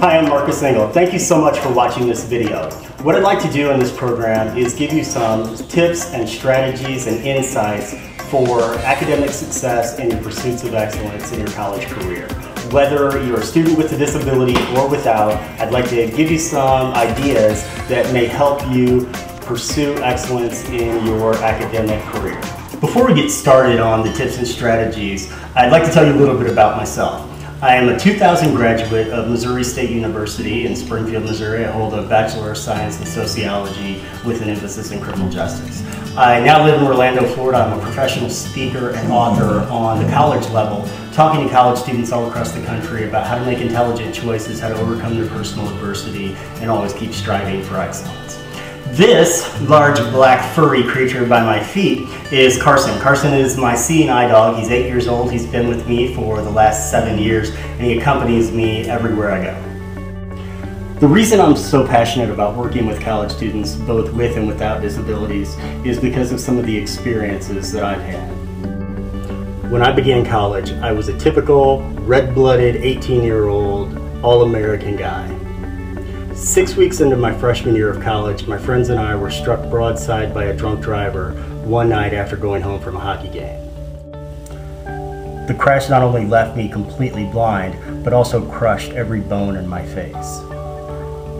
Hi, I'm Engel. Thank you so much for watching this video. What I'd like to do in this program is give you some tips and strategies and insights for academic success and your pursuits of excellence in your college career. Whether you're a student with a disability or without, I'd like to give you some ideas that may help you pursue excellence in your academic career. Before we get started on the tips and strategies, I'd like to tell you a little bit about myself. I am a 2000 graduate of Missouri State University in Springfield, Missouri. I hold a Bachelor of Science in Sociology with an emphasis in criminal justice. I now live in Orlando, Florida. I'm a professional speaker and author on the college level, talking to college students all across the country about how to make intelligent choices, how to overcome their personal adversity, and always keep striving for excellence. This large black furry creature by my feet is Carson. Carson is my seeing eye dog. He's 8 years old. He's been with me for the last 7 years, and he accompanies me everywhere I go. The reason I'm so passionate about working with college students, both with and without disabilities, is because of some of the experiences that I've had. When I began college, I was a typical red-blooded 18-year-old all-American guy. 6 weeks into my freshman year of college, my friends and I were struck broadside by a drunk driver one night after going home from a hockey game. The crash not only left me completely blind, but also crushed every bone in my face.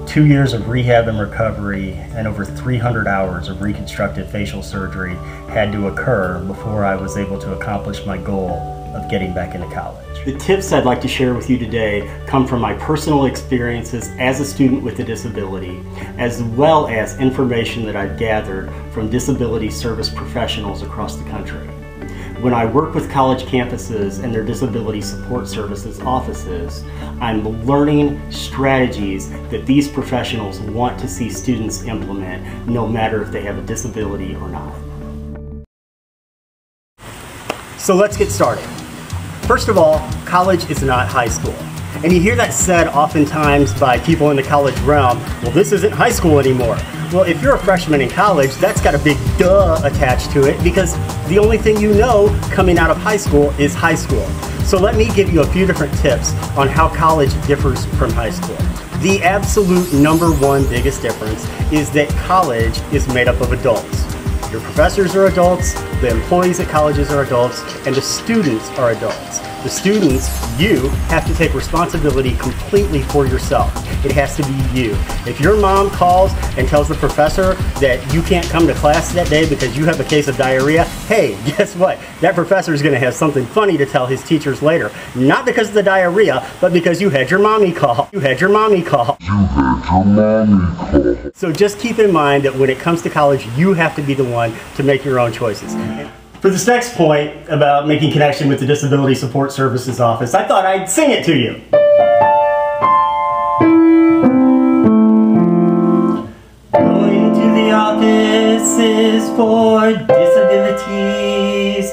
2 years of rehab and recovery and over 300 hours of reconstructive facial surgery had to occur before I was able to accomplish my goal of getting back into college. The tips I'd like to share with you today come from my personal experiences as a student with a disability, as well as information that I've gathered from disability service professionals across the country. When I work with college campuses and their disability support services offices, I'm learning strategies that these professionals want to see students implement, no matter if they have a disability or not. So let's get started. First of all, college is not high school. And you hear that said oftentimes by people in the college realm, well, this isn't high school anymore. Well, if you're a freshman in college, that's got a big duh attached to it because the only thing you know coming out of high school is high school. So let me give you a few different tips on how college differs from high school. The absolute #1 biggest difference is that college is made up of adults. Your professors are adults, the employees at colleges are adults, and the students are adults. The students, you, have to take responsibility completely for yourself. It has to be you. If your mom calls and tells the professor that you can't come to class that day because you have a case of diarrhea, hey, guess what? That professor is going to have something funny to tell his teachers later. Not because of the diarrhea, but because you had your mommy call. You had your mommy call. So just keep in mind that when it comes to college, you have to be the one to make your own choices. For this next point about making connection with the Disability Support Services Office, I thought I'd sing it to you. Going to the office is for disabilities.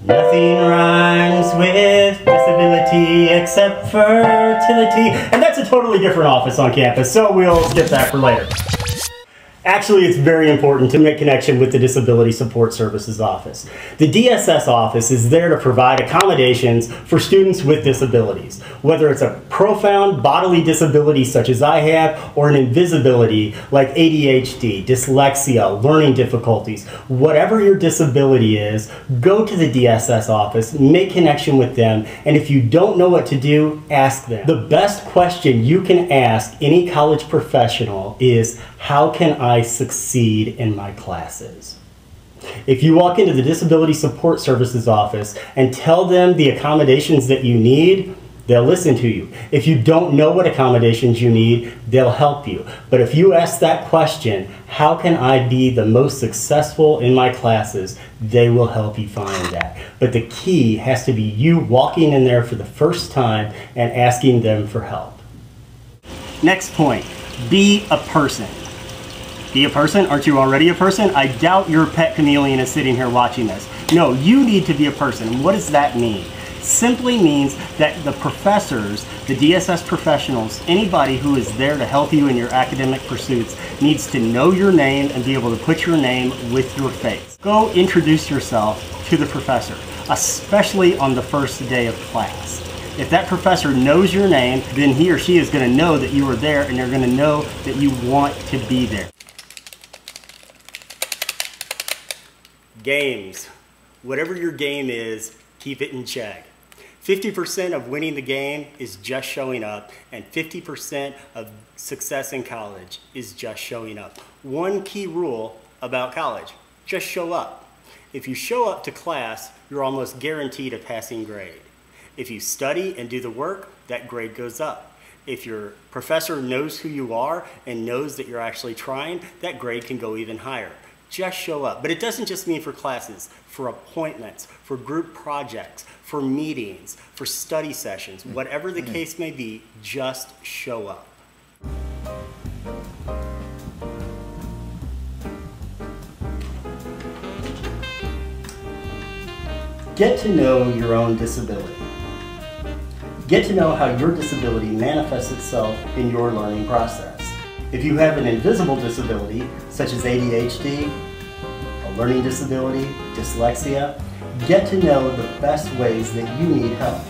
Nothing rhymes with disability except fertility. And that's a totally different office on campus, so we'll skip that for later. Actually, it's very important to make connection with the Disability Support Services Office. The DSS office is there to provide accommodations for students with disabilities, whether it's a profound bodily disability such as I have, or an invisibility like ADHD, dyslexia, learning difficulties. Whatever your disability is, go to the DSS office, make connection with them, and if you don't know what to do, ask them. The best question you can ask any college professional is, how can I succeed in my classes? If you walk into the Disability Support Services office and tell them the accommodations that you need, they'll listen to you. If you don't know what accommodations you need, they'll help you. But if you ask that question, how can I be the most successful in my classes, they will help you find that. But the key has to be you walking in there for the first time and asking them for help. Next point, be a person. Be a person? Aren't you already a person? I doubt your pet chameleon is sitting here watching this. No, you need to be a person. What does that mean? Simply means that the professors, the DSS professionals, anybody who is there to help you in your academic pursuits needs to know your name and be able to put your name with your face. Go introduce yourself to the professor, especially on the first day of class. If that professor knows your name, then he or she is going to know that you are there, and they're going to know that you want to be there. Games. Whatever your game is, keep it in check. 50% of winning the game is just showing up, and 50% of success in college is just showing up. One key rule about college: just show up. If you show up to class, you're almost guaranteed a passing grade. If you study and do the work, that grade goes up. If your professor knows who you are and knows that you're actually trying, that grade can go even higher. Just show up. But it doesn't just mean for classes, for appointments, for group projects, for meetings, for study sessions, whatever the case may be, just show up. Get to know your own disability. Get to know how your disability manifests itself in your learning process. If you have an invisible disability, such as ADHD, a learning disability, dyslexia, get to know the best ways that you need help.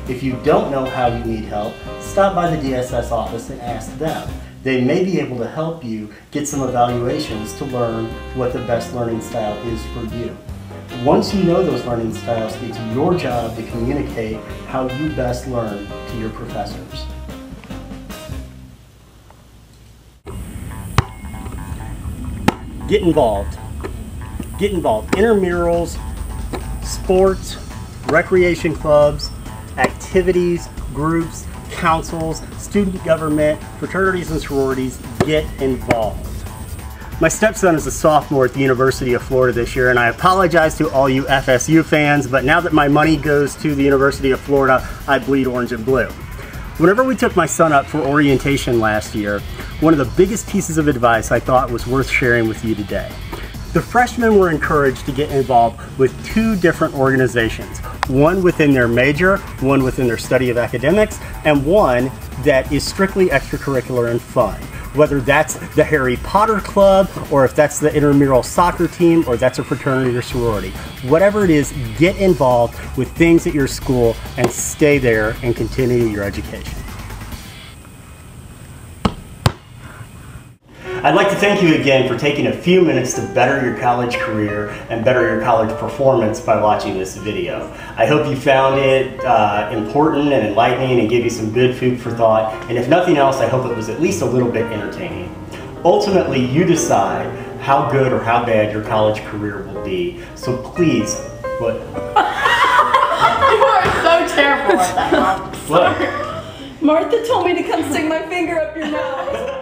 If you don't know how you need help, stop by the DSS office and ask them. They may be able to help you get some evaluations to learn what the best learning style is for you. Once you know those learning styles, it's your job to communicate how you best learn to your professors. Get involved. Get involved. Intramurals, sports, recreation clubs, activities, groups, councils, student government, fraternities and sororities. Get involved. My stepson is a sophomore at the University of Florida this year, and I apologize to all you FSU fans, but now that my money goes to the University of Florida, I bleed orange and blue. Whenever we took my son up for orientation last year, one of the biggest pieces of advice I thought was worth sharing with you today. The freshmen were encouraged to get involved with 2 different organizations, one within their major, one within their study of academics, and one that is strictly extracurricular and fun. Whether that's the Harry Potter Club, or if that's the intramural soccer team, or that's a fraternity or sorority. Whatever it is, get involved with things at your school and stay there and continue your education. I'd like to thank you again for taking a few minutes to better your college career and better your college performance by watching this video. I hope you found it important and enlightening and gave you some good food for thought. And if nothing else, I hope it was at least a little bit entertaining. Ultimately, you decide how good or how bad your college career will be. So please, what? You are so terrible at that, Mom. What? Martha told me to come stick my finger up your nose.